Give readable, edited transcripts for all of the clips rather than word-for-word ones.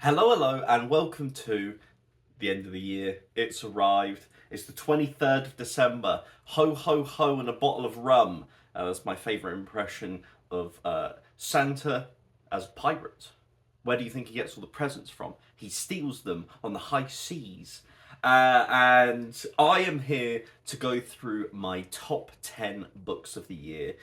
Hello, and welcome to the end of the year. It's arrived. It's the 23rd of December. Ho, ho, ho, and a bottle of rum. That's my favourite impression of Santa as a pirate. Where do you think he gets all the presents from? He steals them on the high seas. And I am here to go through my top 10 books of the year,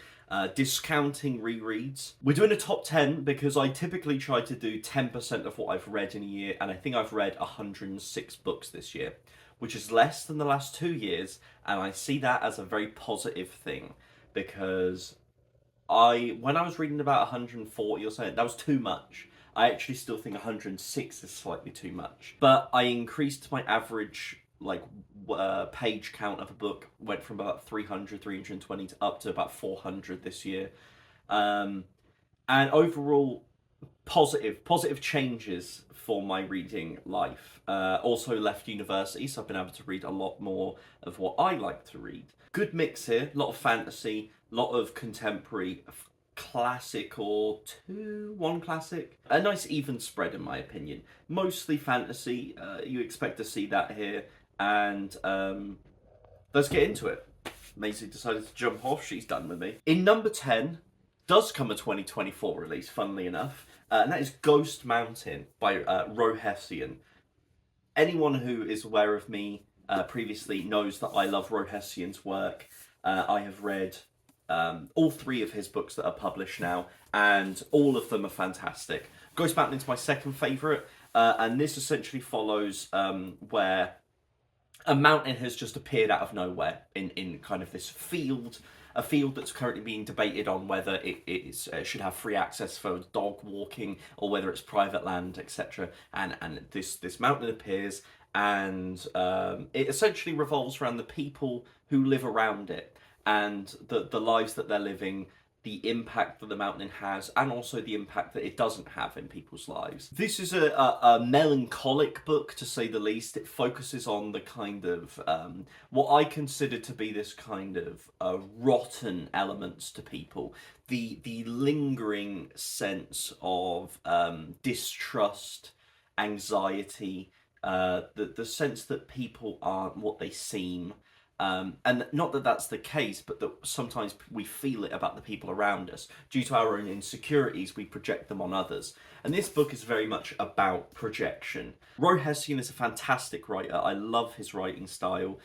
discounting rereads. We're doing a top 10 because I typically try to do 10% of what I've read in a year, and I think I've read 106 books this year, which is less than the last 2 years, and I see that as a very positive thing because when I was reading about 140 or something, that was too much. I actually still think 106 is slightly too much. But I increased my average page count of a book, went from about 300, 320 to up to about 400 this year. And overall, positive changes for my reading life. Also left university, so I've been able to read a lot more of what I like to read. Good mix here, a lot of fantasy, a lot of contemporary, classic or one classic. A nice even spread in my opinion. Mostly fantasy, you expect to see that here. And let's get into it. Maisie decided to jump off, she's done with me. In number 10 does come a 2024 release, funnily enough, and that is Ghost Mountain by Hession. Anyone who is aware of me previously knows that I love Hession's work. I have read all three of his books that are published now, and all of them are fantastic. Ghost Mountain is my second favourite, and this essentially follows where a mountain has just appeared out of nowhere in kind of this field, a field that's currently being debated on whether it should have free access for dog walking or whether it's private land, etc. And this mountain appears, and it essentially revolves around the people who live around it and the lives that they're living, the impact that the mountain has, and also the impact that it doesn't have in people's lives. This is a melancholic book, to say the least. It focuses on the kind of, what I consider to be this kind of rotten elements to people. The lingering sense of distrust, anxiety, the sense that people aren't what they seem. And not that that's the case, but that sometimes we feel it about the people around us. Due to our own insecurities, we project them on others. And this book is very much about projection. Hession is a fantastic writer. I love his writing style.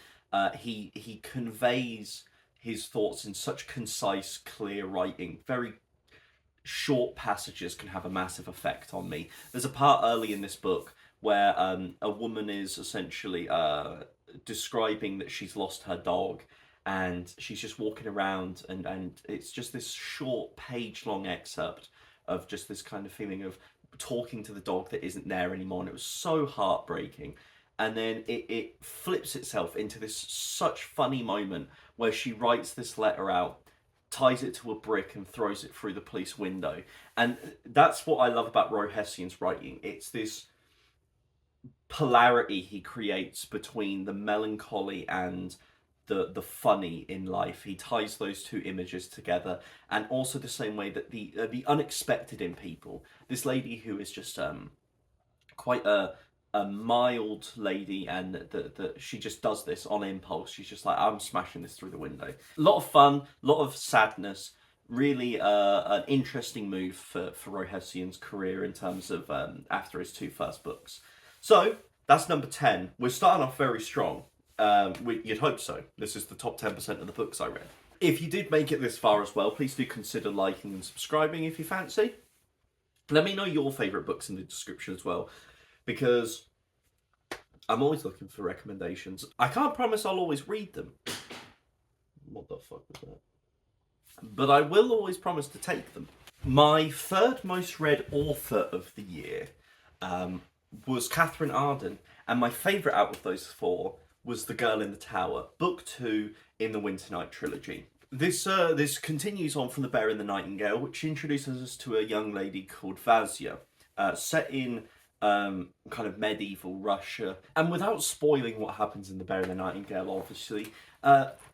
He conveys his thoughts in such concise, clear writing. Very short passages can have a massive effect on me. There's a part early in this book where a woman is essentially describing that she's lost her dog, and she's just walking around, and it's just this short page-long excerpt of just this kind of feeling of talking to the dog that isn't there anymore, and it was so heartbreaking. And then it flips itself into this such funny moment where she writes this letter out, ties it to a brick, and throws it through the police window. And that's what I love about Hession's writing. It's this polarity he creates between the melancholy and the funny in life. He ties those two images together, and also the same way that the unexpected in people. This lady who is just quite a mild lady, and that she just does this on impulse. She's just like, I'm smashing this through the window. A lot of fun, a lot of sadness. Really an interesting move for Hession's career in terms of after his two first books. So, that's number 10. We're starting off very strong. You'd hope so. This is the top 10% of the books I read. If you did make it this far as well, please do consider liking and subscribing if you fancy. Let me know your favourite books in the description as well, because I'm always looking for recommendations. I can't promise I'll always read them. What the fuck was that? But I will always promise to take them. My third most read author of the year was Katherine Arden, and my favourite out of those four was The Girl in the Tower, book 2 in the Winter Night trilogy. This continues on from The Bear and the Nightingale, which introduces us to a young lady called Vasya, set in kind of medieval Russia. And without spoiling what happens in The Bear and the Nightingale, obviously,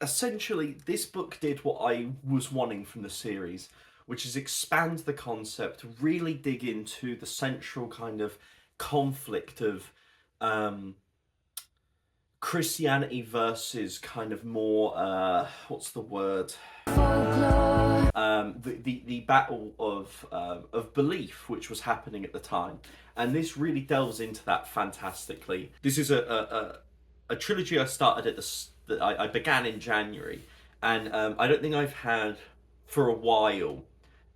essentially this book did what I was wanting from the series, which is expand the concept, really dig into the central kind of conflict of Christianity versus kind of more what's the word? The battle of belief which was happening at the time, and this really delves into that fantastically. This is a trilogy I started at that I began in January, and I don't think I've had for a while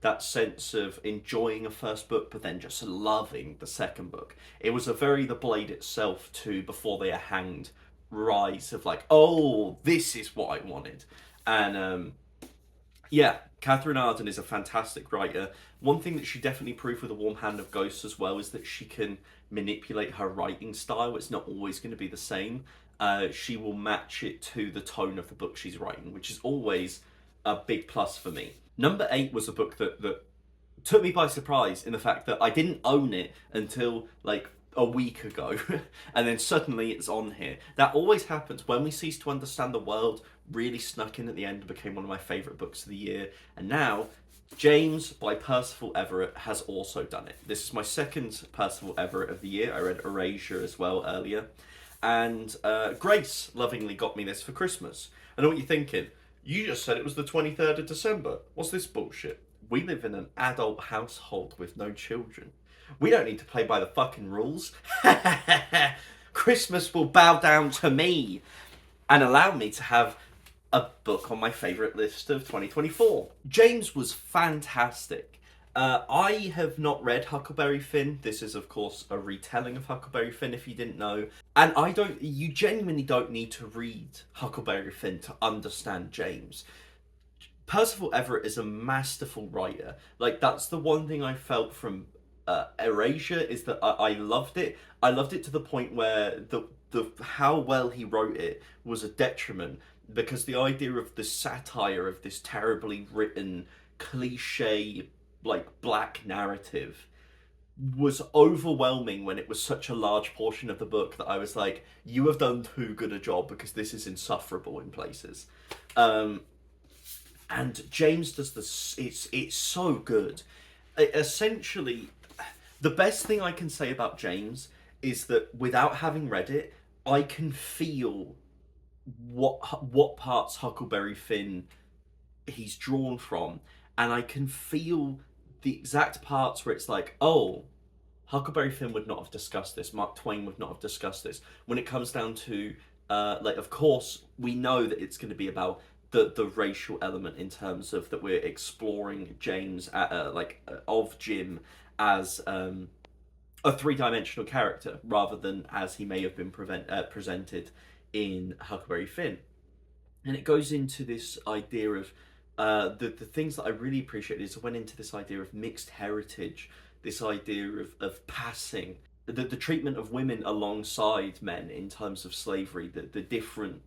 that sense of enjoying a first book but then just loving the second book. It was a very The Blade itself to Before They Are Hanged rise of like, oh, this is what I wanted. And yeah, Katherine Arden is a fantastic writer. One thing that she definitely proved with A Warm Hand of Ghosts as well is that she can manipulate her writing style. It's not always going to be the same. She will match it to the tone of the book she's writing, which is always a big plus for me. Number 8 was a book that took me by surprise in the fact that I didn't own it until like a week ago, and then suddenly it's on here. That always happens. When We Cease to Understand the World really snuck in at the end and became one of my favourite books of the year, and now James by Percival Everett has also done it. This is my second Percival Everett of the year. I read Erasure as well earlier, and Grace lovingly got me this for Christmas. I know what you're thinking. You just said it was the 23rd of December. What's this bullshit? We live in an adult household with no children. We don't need to play by the fucking rules. Christmas will bow down to me and allow me to have a book on my favourite list of 2024. James was fantastic. I have not read Huckleberry Finn. This is, of course, a retelling of Huckleberry Finn, if you didn't know. And you genuinely don't need to read Huckleberry Finn to understand James. Percival Everett is a masterful writer. Like, that's the one thing I felt from Erasure, is that I loved it. I loved it to the point where the how well he wrote it was a detriment, because the idea of the satire of this terribly written cliche like black narrative was overwhelming when it was such a large portion of the book that I was like, you have done too good a job, because this is insufferable in places. And James does this, it's so good. Essentially, the best thing I can say about James is that without having read it, I can feel what parts Huckleberry Finn he's drawn from, and I can feel the exact parts where it's like, oh, Huckleberry Finn would not have discussed this, Mark Twain would not have discussed this. When it comes down to, like, of course, we know that it's going to be about the racial element, in terms of that we're exploring James, of Jim as a three-dimensional character, rather than as he may have been presented in Huckleberry Finn. And it goes into this idea of the things that I really appreciate is it went into this idea of mixed heritage, this idea of passing, the treatment of women alongside men in terms of slavery, the different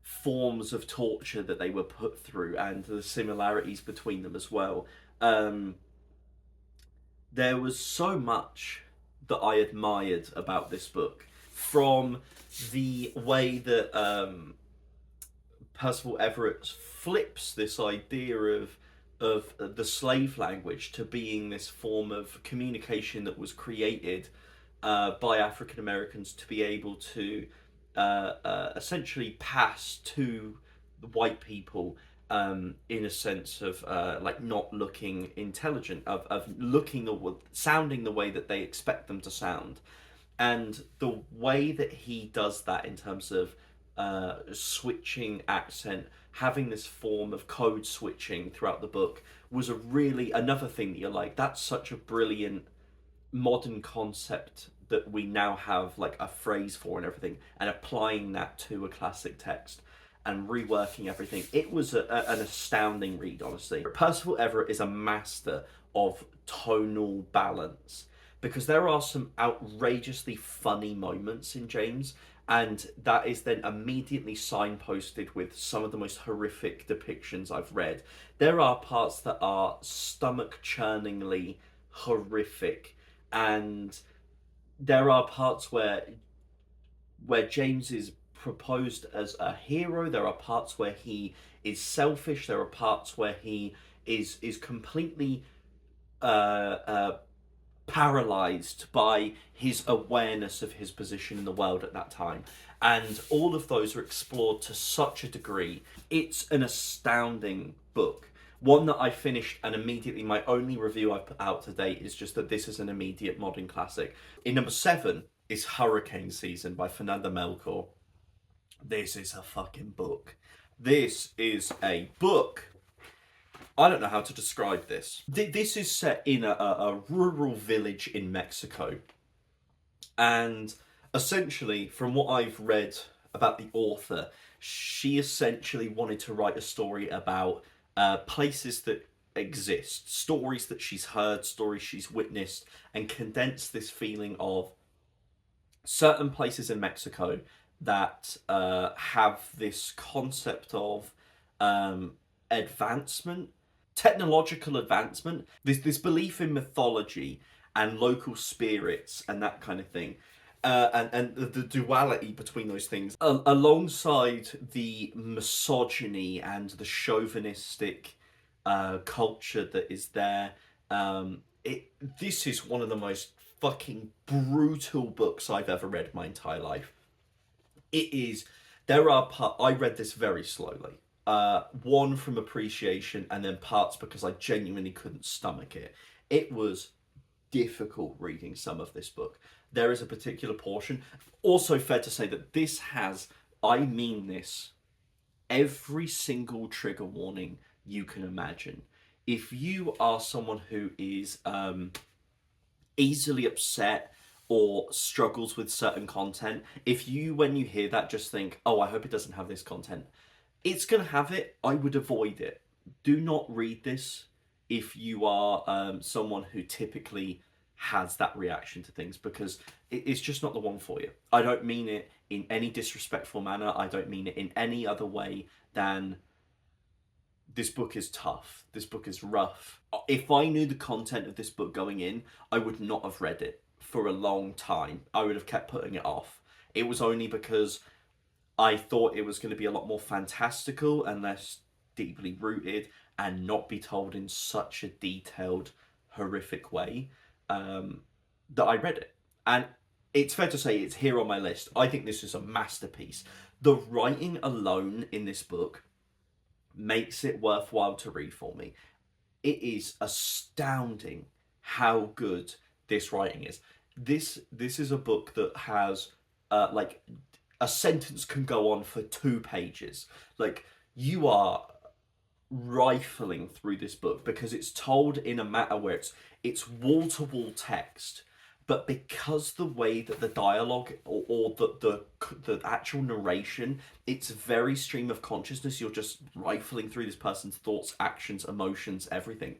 forms of torture that they were put through, and the similarities between them as well. There was so much that I admired about this book, from the way that Percival Everett flips this idea of the slave language to being this form of communication that was created by African Americans to be able to essentially pass to the white people, in a sense of like not looking intelligent, of looking or sounding the way that they expect them to sound. And the way that he does that in terms of switching accent, having this form of code switching throughout the book, was another thing that you're like, that's such a brilliant modern concept that we now have like a phrase for and everything, and applying that to a classic text and reworking everything. It was an astounding read, honestly. Percival Everett is a master of tonal balance, because there are some outrageously funny moments in James, and that is then immediately signposted with some of the most horrific depictions I've read. There are parts that are stomach-churningly horrific, and there are parts where James is proposed as a hero. There are parts where he is selfish. There are parts where he is completely paralyzed by his awareness of his position in the world at that time. And all of those are explored to such a degree. It's an astounding book. One that I finished, and immediately my only review I've put out to date is just that this is an immediate modern classic. In number 7 is Hurricane Season by Fernanda Melchor. This is a fucking book. This is a book. I don't know how to describe this. This is set in a rural village in Mexico. And essentially, from what I've read about the author, she essentially wanted to write a story about places that exist, stories that she's heard, stories she's witnessed, and condense this feeling of certain places in Mexico that have this concept of advancement, technological advancement, this belief in mythology and local spirits and that kind of thing. And the duality between those things, alongside the misogyny and the chauvinistic culture that is there. This is one of the most fucking brutal books I've ever read in my entire life. It is. There are parts. I read this very slowly. One from appreciation, and then parts because I genuinely couldn't stomach it. It was difficult reading some of this book. There is a particular portion. Also fair to say that this has, I mean this, every single trigger warning you can imagine. If you are someone who is easily upset or struggles with certain content, if you, when you hear that, just think, oh, I hope it doesn't have this content, it's going to have it. I would avoid it. Do not read this if you are someone who typically has that reaction to things, because it's just not the one for you. I don't mean it in any disrespectful manner. I don't mean it in any other way than this book is tough. This book is rough. If I knew the content of this book going in, I would not have read it for a long time. I would have kept putting it off. It was only because I thought it was going to be a lot more fantastical and less deeply rooted and not be told in such a detailed, horrific way that I read it. And it's fair to say it's here on my list. I think this is a masterpiece. The writing alone in this book makes it worthwhile to read for me. It is astounding how good this writing is. This is a book that has like a sentence can go on for 2 pages. Like, you are rifling through this book because it's told in a matter where it's wall-to-wall text, but because the way that the dialogue or the actual narration, it's very stream of consciousness. You're just rifling through this person's thoughts, actions, emotions, everything.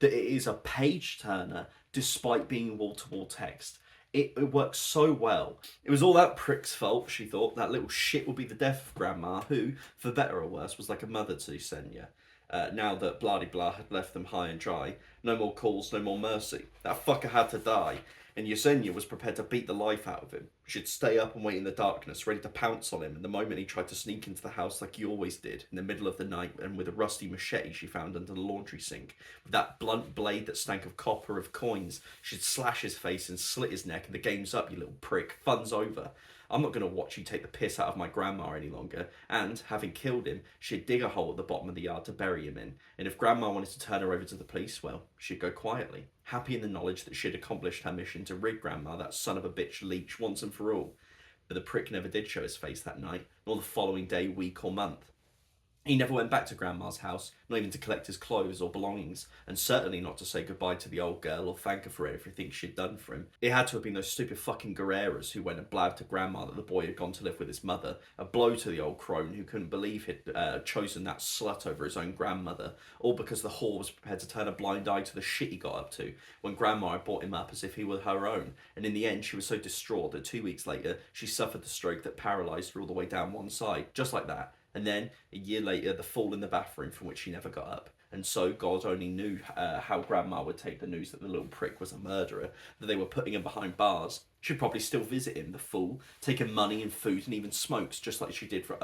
That it is a page turner despite being wall-to-wall text. It works so well. It was all that prick's fault, she thought. That little shit would be the death of Grandma, who, for better or worse, was like a mother to Senya. Now that blah-de-blah had left them high and dry, no more calls, no more mercy. That fucker had to die, and Yesenia was prepared to beat the life out of him. She'd stay up and wait in the darkness, ready to pounce on him, and the moment he tried to sneak into the house like he always did, in the middle of the night, and with a rusty machete she found under the laundry sink, with that blunt blade that stank of copper, of coins, she'd slash his face and slit his neck, and the game's up, you little prick. Fun's over. I'm not going to watch you take the piss out of my grandma any longer. And, having killed him, she'd dig a hole at the bottom of the yard to bury him in. And if Grandma wanted to turn her over to the police, well, she'd go quietly, happy in the knowledge that she'd accomplished her mission to rid Grandma, that son of a bitch leech, once and for all. But the prick never did show his face that night, nor the following day, week or month. He never went back to Grandma's house, not even to collect his clothes or belongings, and certainly not to say goodbye to the old girl or thank her for everything she'd done for him. It had to have been those stupid fucking Guerreras who went and blabbed to Grandma that the boy had gone to live with his mother, a blow to the old crone who couldn't believe he'd chosen that slut over his own grandmother, all because the whore was prepared to turn a blind eye to the shit he got up to, when Grandma had brought him up as if he were her own, and in the end she was so distraught that 2 weeks later she suffered the stroke that paralysed her all the way down one side, just like that. And then, a year later, the fall in the bathroom from which she never got up. And so God only knew how Grandma would take the news that the little prick was a murderer, that they were putting him behind bars. She'd probably still visit him, the fool, take him money and food and even smokes, just like she did for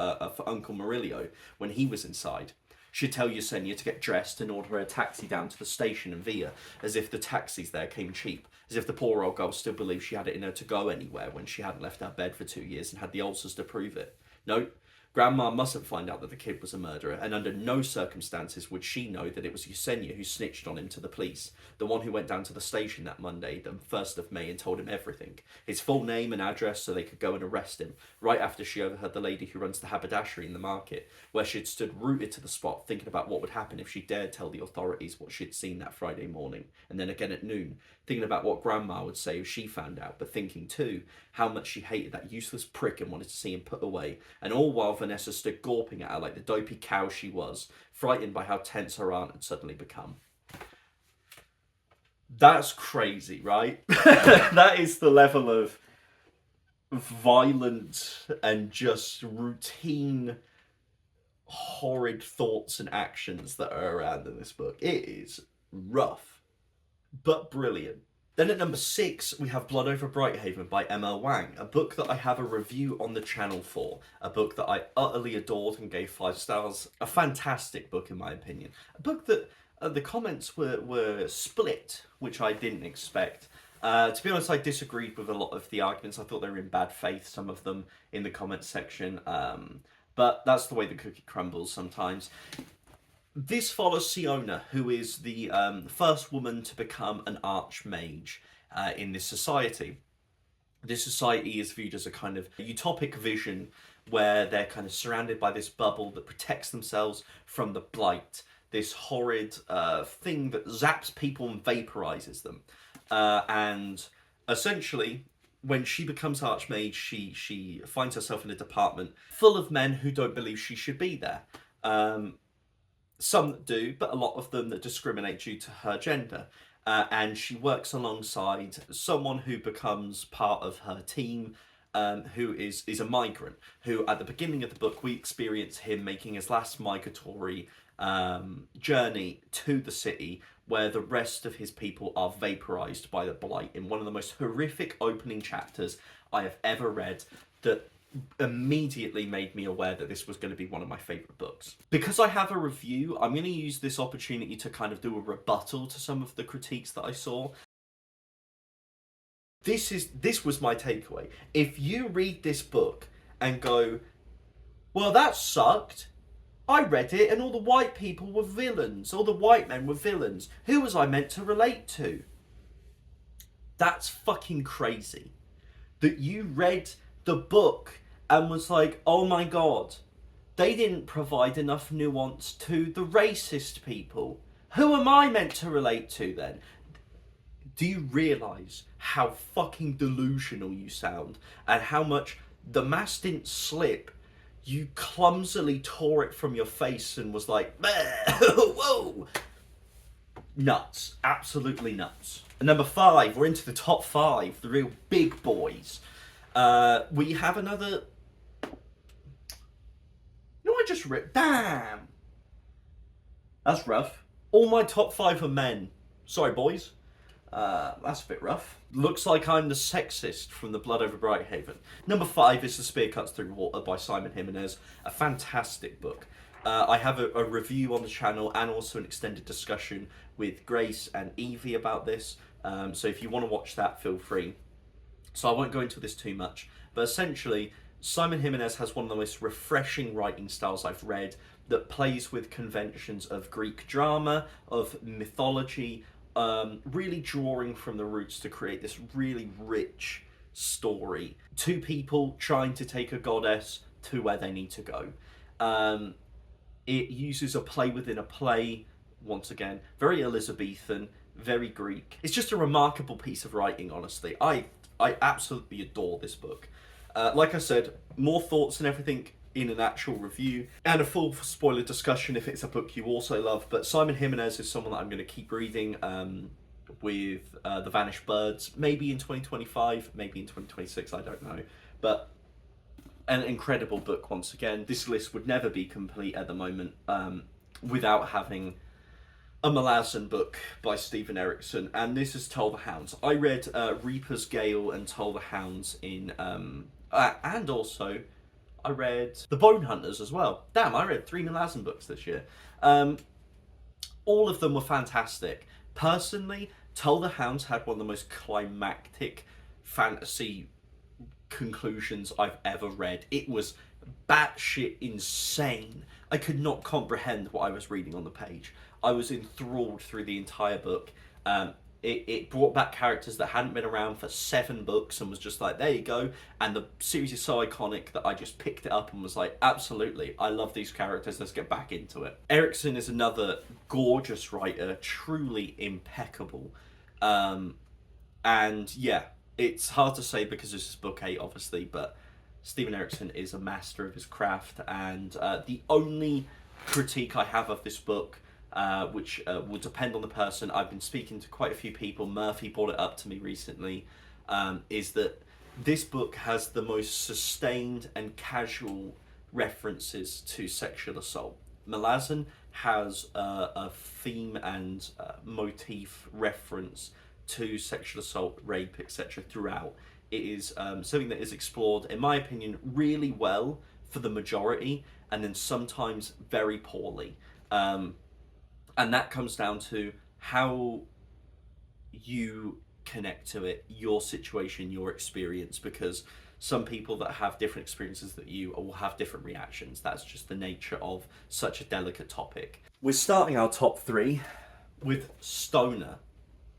Uncle Murillo when he was inside. She'd tell Yesenia to get dressed and order her a taxi down to the station and via, as if the taxis there came cheap, as if the poor old girl still believed she had it in her to go anywhere when she hadn't left her bed for 2 years and had the ulcers to prove it. No, Grandma mustn't find out that the kid was a murderer, and under no circumstances would she know that it was Yesenia who snitched on him to the police, the one who went down to the station that Monday, the 1st of May, and told him everything. His full name and address so they could go and arrest him, right after she overheard the lady who runs the haberdashery in the market, where she'd stood rooted to the spot, thinking about what would happen if she dared tell the authorities what she'd seen that Friday morning, and then again at noon, thinking about what Grandma would say if she found out, but thinking too how much she hated that useless prick and wanted to see him put away, and all while Vanessa stood gawping at her like the dopey cow she was, frightened by how tense her aunt had suddenly become. That's crazy, right? That is the level of violent and just routine horrid thoughts and actions that are around in this book. It is rough, but brilliant. Then at number 6, we have Blood Over Brighthaven by M.L. Wang, a book that I have a review on the channel for, a book that I utterly adored and gave 5 stars, a fantastic book in my opinion, a book that the comments were split, which I didn't expect. To be honest, I disagreed with a lot of the arguments. I thought they were in bad faith, some of them, in the comments section, but that's the way the cookie crumbles sometimes. This follows Siona, who is the first woman to become an archmage in this society. This society is viewed as a kind of utopic vision where they're kind of surrounded by this bubble that protects themselves from the blight, this horrid thing that zaps people and vaporizes them. And essentially, when she becomes archmage, she finds herself in a department full of men who don't believe she should be there. Some that do, but a lot of them that discriminate due to her gender. And she works alongside someone who becomes part of her team, who is a migrant, who at the beginning of the book, we experience him making his last migratory journey to the city, where the rest of his people are vaporized by the blight, in one of the most horrific opening chapters I have ever read, that immediately made me aware that this was going to be one of my favourite books. Because I have a review, I'm going to use this opportunity to kind of do a rebuttal to some of the critiques that I saw. This was my takeaway. If you read this book and go, well, that sucked, I read it and all the white people were villains, all the white men were villains, who was I meant to relate to? That's fucking crazy. That you read the book and was like, oh my god, they didn't provide enough nuance to the racist people. Who am I meant to relate to then? Do you realise how fucking delusional you sound, and how much the mask didn't slip? You clumsily tore it from your face and was like, whoa! Nuts. Absolutely nuts. And number 5, we're into the top 5, the real big boys. We have another... I just ripped. Damn! That's rough. All my top 5 are men. Sorry, boys. That's a bit rough. Looks like I'm the sexist from the Blood Over Brighthaven. Number 5 is The Spear Cuts Through Water by Simon Jimenez. A fantastic book. I have a review on the channel and also an extended discussion with Grace and Evie about this. So if you want to watch that, feel free. So I won't go into this too much. But essentially, Simon Jimenez has one of the most refreshing writing styles I've read, that plays with conventions of Greek drama, of mythology, really drawing from the roots to create this really rich story. 2 people trying to take a goddess to where they need to go. It uses a play within a play, once again, very Elizabethan, very Greek. It's just a remarkable piece of writing, honestly. I absolutely adore this book. Like I said, more thoughts and everything in an actual review, and a full spoiler discussion if it's a book you also love. But Simon Jimenez is someone that I'm going to keep reading with The Vanished Birds, maybe in 2025, maybe in 2026, I don't know. But an incredible book once again. This list would never be complete at the moment without having a Malazan book by Stephen Erikson, and this is Tell the Hounds. I read Reaper's Gale and Tell the Hounds in... and also, I read The Bone Hunters as well. Damn, I read 3 Malazan books this year. All of them were fantastic. Personally, Tell the Hounds had one of the most climactic fantasy conclusions I've ever read. It was batshit insane. I could not comprehend what I was reading on the page. I was enthralled through the entire book. It brought back characters that hadn't been around for 7 books and was just like, there you go. And the series is so iconic that I just picked it up and was like, absolutely, I love these characters, let's get back into it. Erikson is another gorgeous writer, truly impeccable. And yeah, it's hard to say because this is book 8, obviously, but Steven Erikson is a master of his craft. And the only critique I have of this book, which will depend on the person. I've been speaking to quite a few people. Murphy brought it up to me recently. Is that this book has the most sustained and casual references to sexual assault. Malazan has a theme and motif reference to sexual assault, rape, etc. throughout. It is something that is explored, in my opinion, really well for the majority, and then sometimes very poorly. And that comes down to how you connect to it, your situation, your experience, because some people that have different experiences that you will have different reactions. That's just the nature of such a delicate topic. We're starting our top 3 with Stoner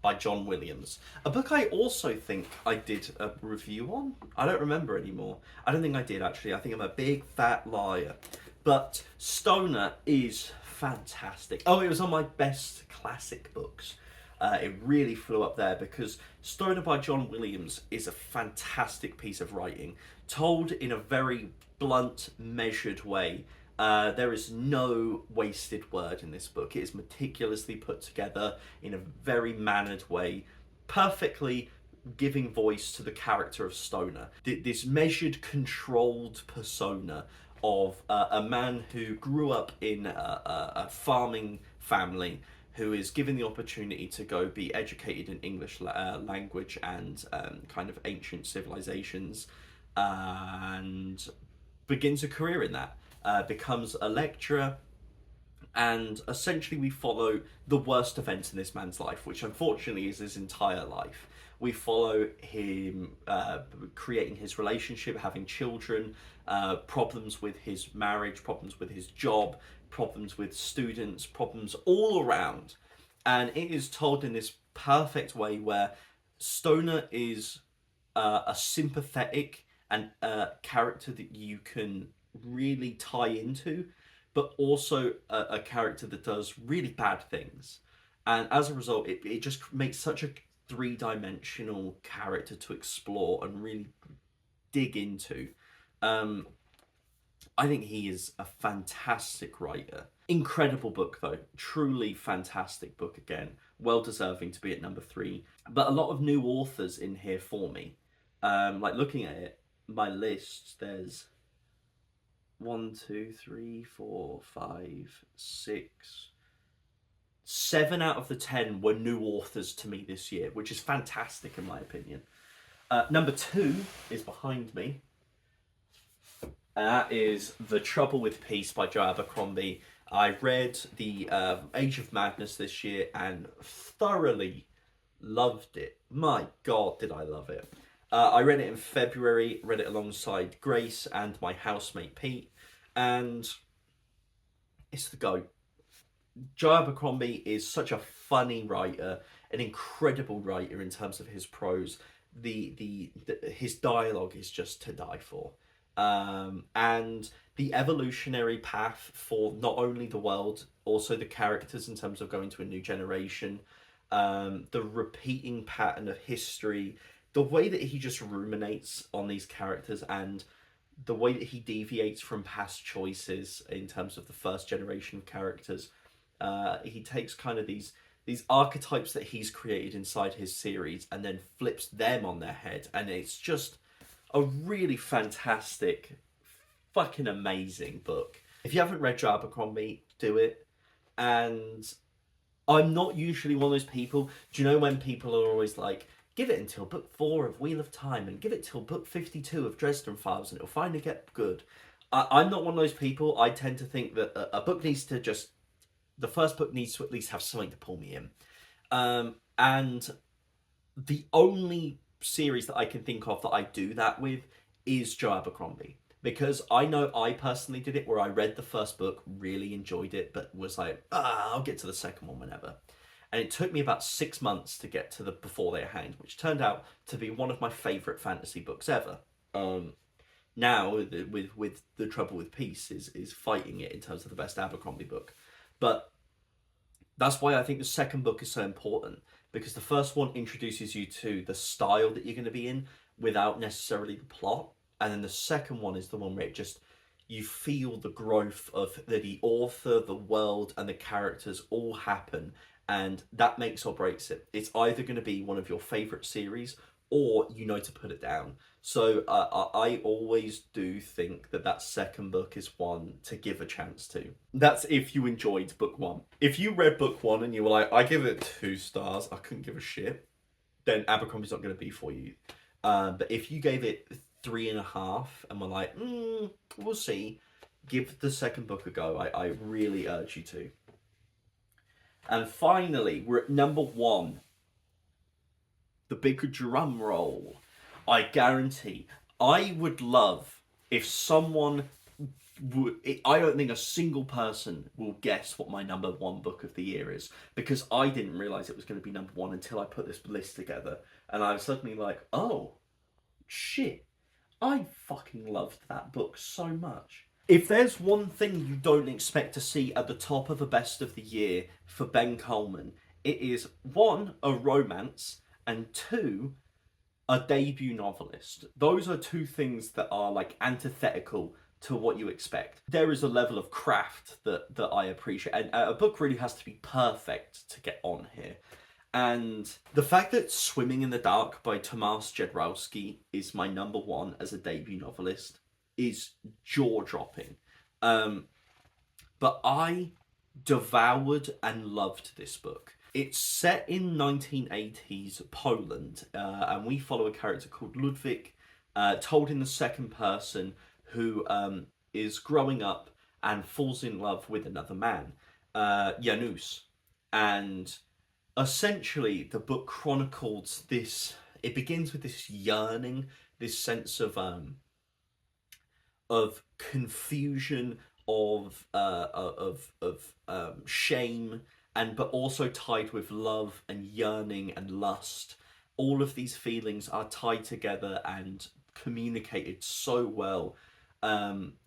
by John Williams. A book I also think I did a review on. I don't remember anymore. I don't think I did, actually. I think I'm a big fat liar. But Stoner is fantastic. Oh, it was on my best classic books. It really flew up there because Stoner by John Williams is a fantastic piece of writing, told in a very blunt, measured way. There is no wasted word in this book. It is meticulously put together in a very mannered way, perfectly giving voice to the character of Stoner. This measured, controlled persona of a man who grew up in a farming family, who is given the opportunity to go be educated in English language and kind of ancient civilizations, and begins a career in that, becomes a lecturer, and essentially we follow the worst events in this man's life, which unfortunately is his entire life. We follow him creating his relationship, having children, problems with his marriage, problems with his job, problems with students, problems all around. And it is told in this perfect way where Stoner is a sympathetic and character that you can really tie into, but also a character that does really bad things. And as a result, it just makes such a 3-dimensional character to explore and really dig into. I think he is a fantastic writer. Incredible book though, truly fantastic book again. Well deserving to be at number 3. But a lot of new authors in here for me. Like looking at it, my list, there's 1, 2, 3, 4, 5, 6, 7 out of the 10 were new authors to me this year, which is fantastic in my opinion. Number 2 is behind me. And that is The Trouble with Peace by Joe Abercrombie. I read The Age of Madness this year and thoroughly loved it. My God, did I love it. I read it in February, read it alongside Grace and my housemate Pete, and it's the GOAT. Joe Abercrombie is such a funny writer, an incredible writer in terms of his prose. His dialogue is just to die for. And the evolutionary path for not only the world, also the characters in terms of going to a new generation, the repeating pattern of history, the way that he just ruminates on these characters, and the way that he deviates from past choices in terms of the first generation of characters. He takes kind of these archetypes that he's created inside his series and then flips them on their head, and it's just a really fantastic, fucking amazing book. If you haven't read Joe Abercrombie, do it. And I'm not usually one of those people, do you know when people are always like, give it until book 4 of Wheel of Time and give it till book 52 of Dresden Files and it'll finally get good. I'm not one of those people. I tend to think that a book needs to just, the first book needs to at least have something to pull me in. And the only series that I can think of that I do that with is Joe Abercrombie. Because I know I personally did it where I read the first book, really enjoyed it, but was like, I'll get to the second one whenever. And it took me about 6 months to get to the Before They Are Hanged, which turned out to be one of my favourite fantasy books ever. Now, with The Trouble with Peace is fighting it in terms of the best Abercrombie book. But that's why I think the second book is so important, because the first one introduces you to the style that you're going to be in without necessarily the plot. And then the second one is the one where it just, you feel the growth of the author, the world, and the characters all happen. And that makes or breaks it. It's either going to be one of your favourite series or you know to put it down. So I always do think that second book is one to give a chance to. That's if you enjoyed book one. If you read book one and you were like, I give it 2 stars, I couldn't give a shit, then Abercrombie's not going to be for you. But if you gave it 3.5 and were like, we'll see, give the second book a go. I really urge you to. And finally, we're at number 1. The big drum roll. I guarantee. I would love if someone would. I don't think a single person will guess what my number 1 book of the year is, because I didn't realise it was going to be number 1 until I put this list together. And I was suddenly like, oh, shit. I fucking loved that book so much. If there's one thing you don't expect to see at the top of the best of the year for Ben Coleman, it is 1, a romance, and 2, a debut novelist. Those are 2 things that are like antithetical to what you expect. There is a level of craft that I appreciate, and a book really has to be perfect to get on here. And the fact that Swimming in the Dark by Tomasz Jedrowski is my number 1 as a debut novelist is jaw-dropping. But I devoured and loved this book. It's set in 1980s Poland, and we follow a character called Ludwig, told in the second person, who is growing up and falls in love with another man, Janusz. And essentially, the book chronicles this. It begins with this yearning, this sense of confusion, of shame, and but also tied with love and yearning and lust. All of these feelings are tied together and communicated so well,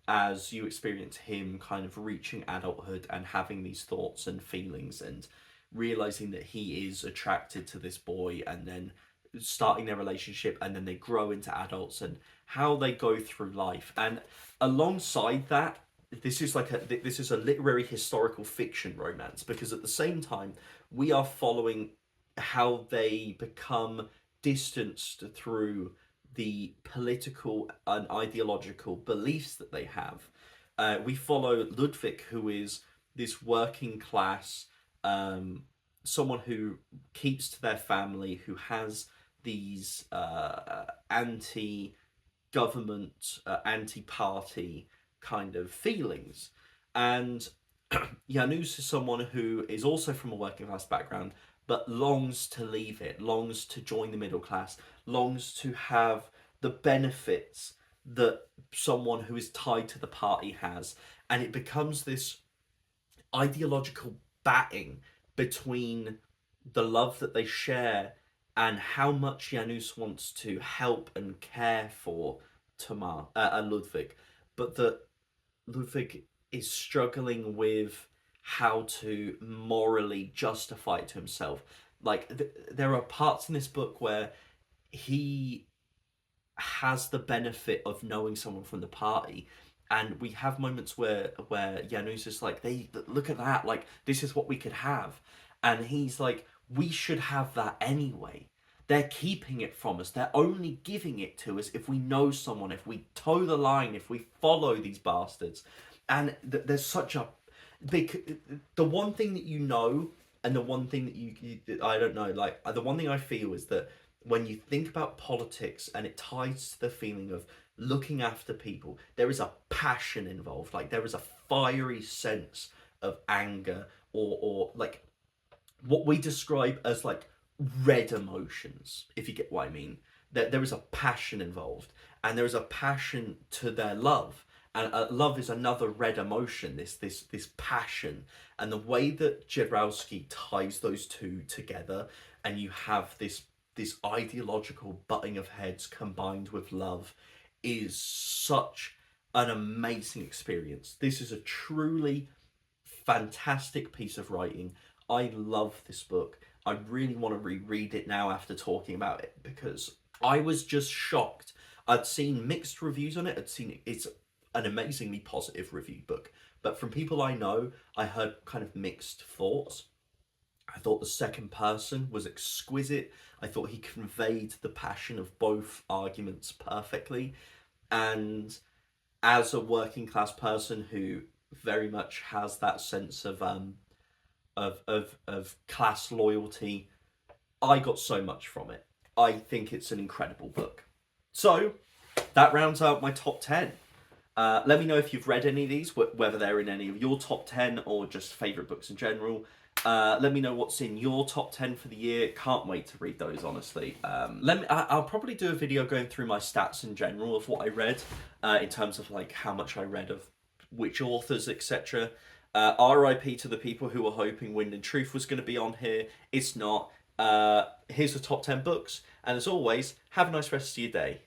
as you experience him kind of reaching adulthood and having these thoughts and feelings and realizing that he is attracted to this boy, and then starting their relationship, and then they grow into adults and how they go through life. And alongside that, this is a literary historical fiction romance, because at the same time we are following how they become distanced through the political and ideological beliefs that they have. We follow Ludwig, who is this working class, someone who keeps to their family, who has these anti-government, anti-party kind of feelings. And Janusz is someone who is also from a working class background, but longs to leave it, longs to join the middle class, longs to have the benefits that someone who is tied to the party has. And it becomes this ideological batting between the love that they share and how much Janusz wants to help and care for Ludwig, but that Ludwig is struggling with how to morally justify it to himself. Like, there are parts in this book where he has the benefit of knowing someone from the party, and we have moments where Janusz is like, "They look at that, like this is what we could have," and he's like, "We should have that anyway. They're keeping it from us. They're only giving it to us if we know someone, if we toe the line, if we follow these bastards." And there's such a big, the one thing that you know, and the one thing that you I don't know, like the one thing I feel is that when you think about politics and it ties to the feeling of looking after people, there is a passion involved. Like, there is a fiery sense of anger, or like what we describe as like red emotions, if you get what I mean. There is a passion involved, and there is a passion to their love. And love is another red emotion, this passion. And the way that Jedrowski ties those two together, and you have this ideological butting of heads combined with love, is such an amazing experience. This is a truly fantastic piece of writing. I love this book. I really want to reread it now after talking about it, because I was just shocked. I'd seen mixed reviews on it. It's an amazingly positive review book, but from people I know, I heard kind of mixed thoughts. I thought the second person was exquisite. I thought he conveyed the passion of both arguments perfectly. And as a working class person who very much has that sense of class loyalty, I got so much from it. I think it's an incredible book. So that rounds out my top 10. Let me know if you've read any of these, whether they're in any of your top 10 or just favourite books in general. Let me know what's in your top 10 for the year. Can't wait to read those, honestly. I'll probably do a video going through my stats in general of what I read, in terms of like how much I read of which authors, etc. RIP to the people who were hoping Wind and Truth was going to be on here. It's not. Here's the top 10 books. And as always, have a nice rest of your day.